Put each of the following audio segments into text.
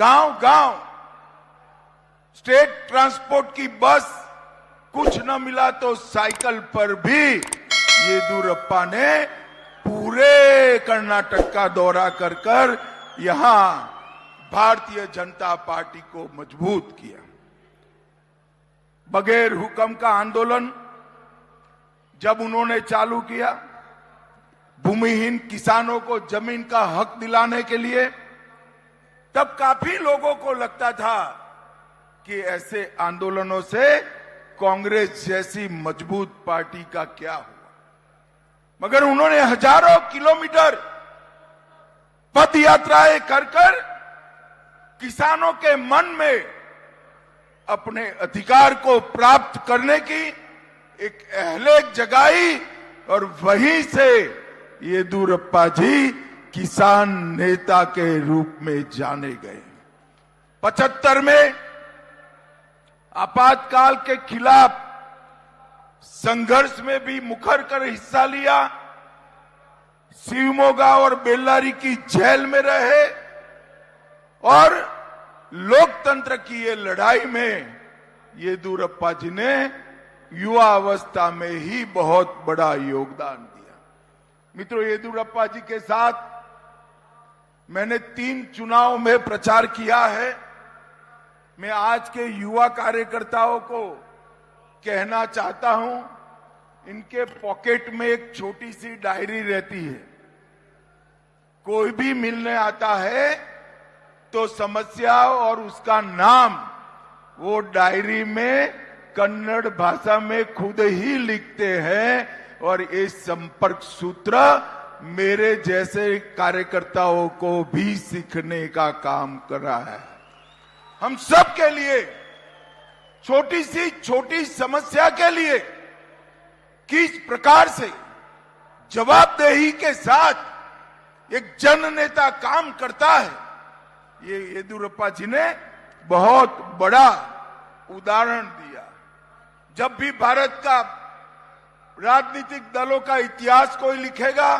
गांव गांव state transport की बस, कुछ न मिला तो साइकिल पर भी येदियुरप्पा ने पूरे कर्नाटक का दौरा कर कर यहां भारतीय जनता पार्टी को मजबूत किया। बगैर हुक्म का आंदोलन जब उन्होंने चालू किया, भूमिहीन किसानों को जमीन का हक दिलाने के लिए, तब काफी लोगों को लगता था कि ऐसे आंदोलनों से कांग्रेस जैसी मजबूत पार्टी का क्या हुआ। मगर उन्होंने हजारों किलोमीटर पद यात्राएं कर कर किसानों के मन में अपने अधिकार को प्राप्त करने की एक अहलेक जगाई और वहीं से येदियुरप्पा जी किसान नेता के रूप में जाने गए। 75 में आपातकाल के खिलाफ संघर्ष में भी मुखर कर हिस्सा लिया। शिवमोगा और बेल्लारी की जेल में रहे और लोकतंत्र की ये लड़ाई में येदियुरप्पा जी ने युवा अवस्था में ही बहुत बड़ा योगदान दिया। मित्रों, येदियुरप्पा जी के साथ मैंने 3 चुनाव में प्रचार किया है। मैं आज के युवा कार्यकर्ताओं को कहना चाहता हूं, इनके पॉकेट में एक छोटी सी डायरी रहती है। कोई भी मिलने आता है तो समस्या और उसका नाम वो डायरी में कन्नड़ भाषा में खुद ही लिखते हैं और ये संपर्क सूत्र मेरे जैसे कार्यकर्ताओं को भी सीखने का काम कर रहा है। हम सब के लिए छोटी सी छोटी समस्या के लिए किस प्रकार से जवाबदेही के साथ एक जननेता काम करता है, ये येदियुरप्पा जी ने बहुत बड़ा उदाहरण दिया। जब भी भारत का राजनीतिक दलों का इतिहास कोई लिखेगा,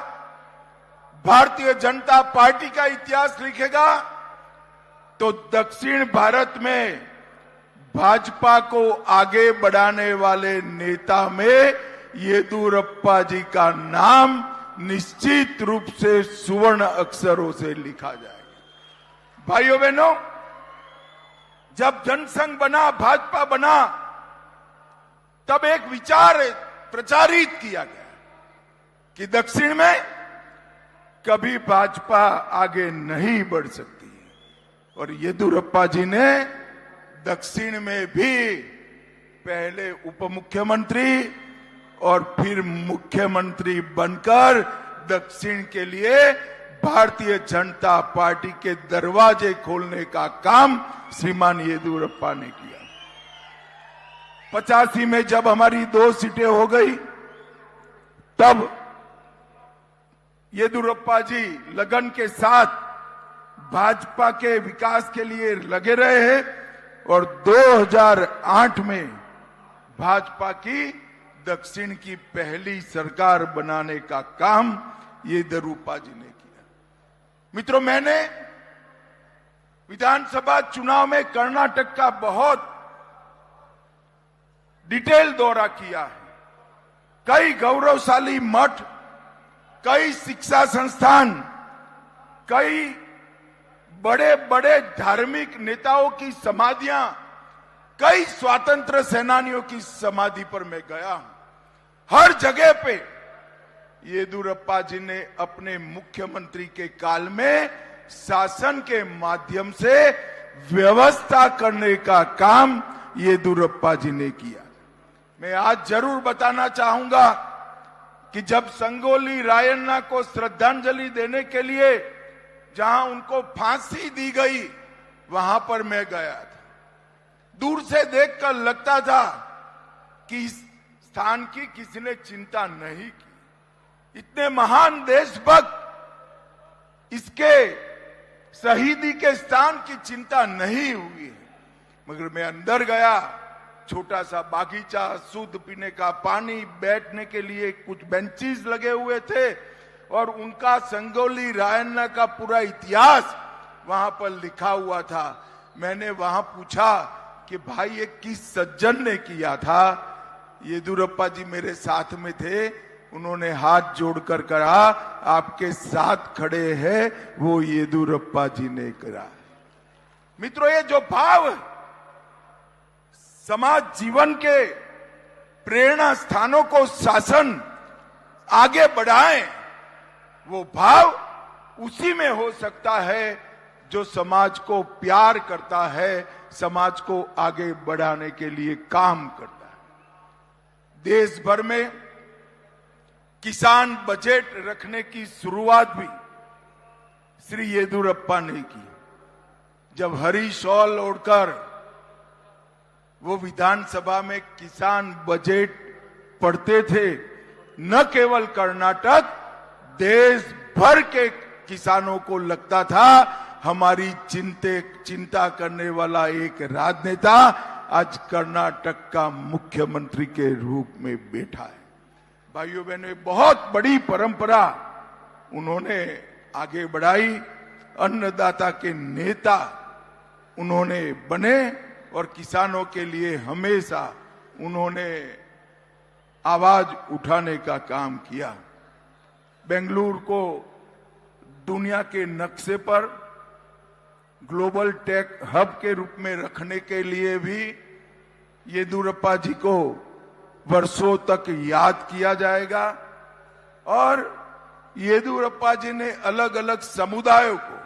भारतीय जनता पार्टी का इतिहास लिखेगा, तो दक्षिण भारत में भाजपा को आगे बढ़ाने वाले नेता में येदियुरप्पा जी का नाम निश्चित रूप से सुवर्ण अक्षरों से लिखा जाएगा। भाइयों बहनों, जब जनसंघ बना, भाजपा बना, तब एक विचार प्रचारित किया गया कि दक्षिण में कभी भाजपा आगे नहीं बढ़ सकती। और येदियुरप्पा जी ने दक्षिण में भी पहले उप मुख्यमंत्री और फिर मुख्यमंत्री बनकर दक्षिण के लिए भारतीय जनता पार्टी के दरवाजे खोलने का काम श्रीमान येदियुरप्पा ने किया। 85 में जब हमारी 2 सीटें हो गई, तब येदियुरप्पा जी लगन के साथ भाजपा के विकास के लिए लगे रहे हैं और 2008 में भाजपा की दक्षिण की पहली सरकार बनाने का काम येदियुरप्पा जी ने किया। मित्रों, मैंने विधानसभा चुनाव में कर्नाटक का बहुत डिटेल दौरा किया है। कई गौरवशाली मठ, कई शिक्षा संस्थान, कई बड़े बड़े धार्मिक नेताओं की समाधियां, कई स्वतंत्र सेनानियों की समाधि पर मैं गया हूं। हर जगह पे येदियुरप्पा जी ने अपने मुख्यमंत्री के काल में शासन के माध्यम से व्यवस्था करने का काम येदियुरप्पा जी ने किया। मैं आज जरूर बताना चाहूंगा कि जब संगोली रायन्ना को श्रद्धांजलि देने के लिए जहां उनको फांसी दी गई, वहां पर मैं गया था। दूर से देखकर लगता था कि इस स्थान की किसी ने चिंता नहीं की। इतने महान देशभक्त, इसके शहीदी के स्थान की चिंता नहीं हुई है। मगर मैं अंदर गया, छोटा सा बागीचा, शुद्ध पीने का पानी, बैठने के लिए कुछ बेंचेस लगे हुए थे और उनका संगोली रायन्ना का पूरा इतिहास वहां पर लिखा हुआ था। मैंने वहां पूछा कि भाई ये किस सज्जन ने किया था। येदियुरप्पा जी मेरे साथ में थे, उन्होंने हाथ जोड़कर कहा आपके साथ खड़े हैं वो येदियुरप्पा जी ने करा। मित्रों, ये जो भाव समाज जीवन के प्रेरणा स्थानों को शासन आगे बढ़ाएं, वो भाव उसी में हो सकता है जो समाज को प्यार करता है, समाज को आगे बढ़ाने के लिए काम करता है। देश भर में किसान बजट रखने की शुरुआत भी श्री येदियुरप्पा ने की। जब हरी शॉल ओढ़कर वो विधानसभा में किसान बजट पढ़ते थे, न केवल कर्नाटक, देश भर के किसानों को लगता था हमारी चिंता करने वाला एक राजनेता आज कर्नाटक का मुख्यमंत्री के रूप में बैठा है। भाइयों बहनों, बहुत बड़ी परंपरा उन्होंने आगे बढ़ाई। अन्नदाता के नेता उन्होंने बने और किसानों के लिए हमेशा उन्होंने आवाज उठाने का काम किया। बेंगलुरु को दुनिया के नक्शे पर ग्लोबल टेक हब के रूप में रखने के लिए भी येदियुरप्पा जी को वर्षों तक याद किया जाएगा। और येदियुरप्पा जी ने अलग अलग समुदायों को,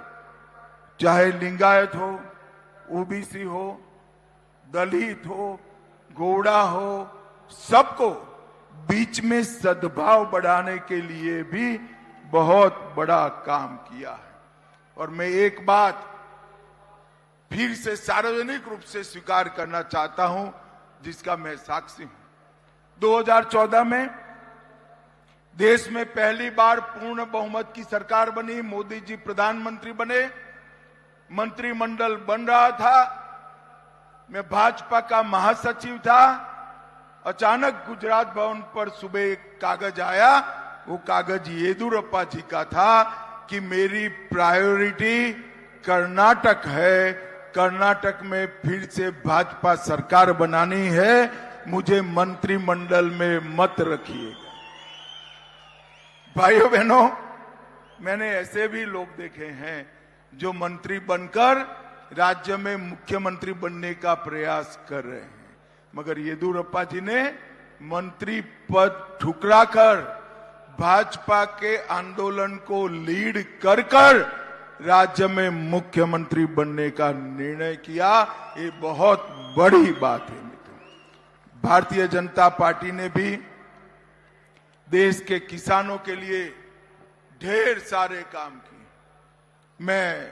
चाहे लिंगायत हो, ओबीसी हो, दलित हो, गौड़ा हो, सबको बीच में सद्भाव बढ़ाने के लिए भी बहुत बड़ा काम किया है। और मैं एक बात फिर से सार्वजनिक रूप से स्वीकार करना चाहता हूं, जिसका मैं साक्षी हूं। 2014 में देश में पहली बार पूर्ण बहुमत की सरकार बनी, मोदी जी प्रधानमंत्री बने, मंत्रिमंडल बन रहा था, मैं भाजपा का महासचिव था। अचानक गुजरात भवन पर सुबह एक कागज आया, वो कागज येदियुरप्पा जी का था कि मेरी प्रायोरिटी कर्नाटक है, कर्नाटक में फिर से भाजपा सरकार बनानी है, मुझे मंत्रिमंडल में मत रखिएगा। भाइयों बहनों, मैंने ऐसे भी लोग देखे हैं जो मंत्री बनकर राज्य में मुख्यमंत्री बनने का प्रयास कर रहे हैं, मगर येदियुरप्पा जी ने मंत्री पद ठुकराकर भाजपा के आंदोलन को लीड कर राज्य में मुख्यमंत्री बनने का निर्णय किया। ये बहुत बड़ी बात है। भारतीय जनता पार्टी ने भी देश के किसानों के लिए ढेर सारे काम किए। मैं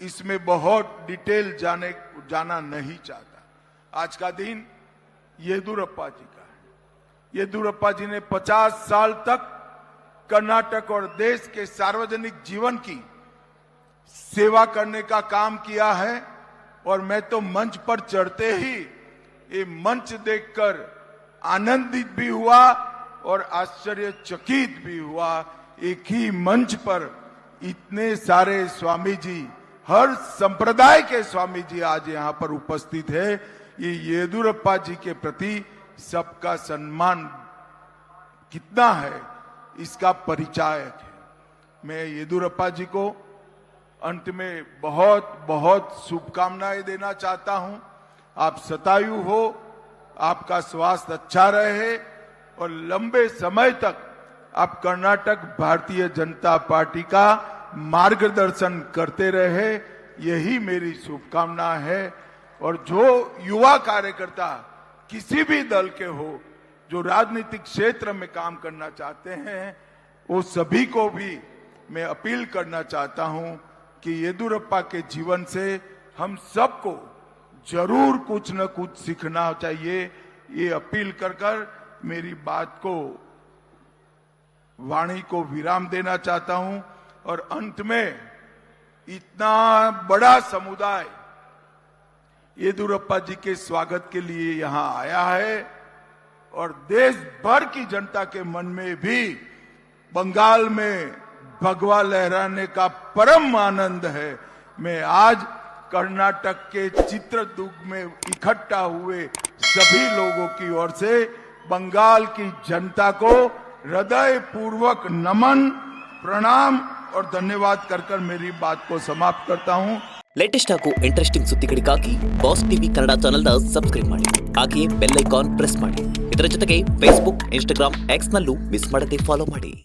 इसमें बहुत डिटेल जाना नहीं चाहता। आज का दिन येदियुरप्पा जी का है। येदियुरप्पा जी ने 50 साल तक कर्नाटक और देश के सार्वजनिक जीवन की सेवा करने का काम किया है। और मैं तो मंच पर चढ़ते ही ये मंच देखकर आनंदित भी हुआ और आश्चर्यचकित भी हुआ। एक ही मंच पर इतने सारे स्वामी जी, हर संप्रदाय के स्वामी जी आज यहाँ पर उपस्थित है। ये येदियुरप्पा जी के प्रति सबका सम्मान कितना है, इसका परिचायक है। मैं येदियुरप्पा जी को अंत में बहुत बहुत शुभकामनाएं देना चाहता हूं। आप शतायु हो, आपका स्वास्थ्य अच्छा रहे और लंबे समय तक आप कर्नाटक भारतीय जनता पार्टी का मार्गदर्शन करते रहे, यही मेरी शुभकामना है। और जो युवा कार्यकर्ता किसी भी दल के हो, जो राजनीतिक क्षेत्र में काम करना चाहते हैं, वो सभी को भी मैं अपील करना चाहता हूं कि येदियुरप्पा के जीवन से हम सबको जरूर कुछ न कुछ सीखना चाहिए। ये अपील कर मेरी बात को, वाणी को विराम देना चाहता हूं। और अंत में इतना बड़ा समुदाय येदियुरप्पा जी के स्वागत के लिए यहां आया है और देश भर की जनता के मन में भी बंगाल में भगवा लहराने का परम आनंद है। मैं आज कर्नाटक के चित्रदुर्ग में इकट्ठा हुए सभी लोगों की ओर से बंगाल की जनता को हृदय पूर्वक नमन, प्रणाम और धन्यवाद कर मेरी बात को समाप्त करता हूं। ಲೇಟೆಸ್ಟ್ ಹಾಗೂ ಇಂಟ್ರೆಸ್ಟಿಂಗ್ ಸುದ್ದಿಗಳಿಗಾಗಿ ಬಾಸ್ ಟಿವಿ ಕನ್ನಡ ಚಾನೆಲ್ನ ಸಬ್ಸ್ಕ್ರೈಬ್ ಮಾಡಿ, ಹಾಗೆಯೇ ಬೆಲ್ ಐಕಾನ್ ಪ್ರೆಸ್ ಮಾಡಿ. ಇದರ ಜೊತೆಗೆ ಫೇಸ್ಬುಕ್, ಇನ್ಸ್ಟಾಗ್ರಾಮ್, ಎಕ್ಸ್ ನಲ್ಲೂ ಮಿಸ್ ಮಾಡದೆ ಫಾಲೋ ಮಾಡಿ.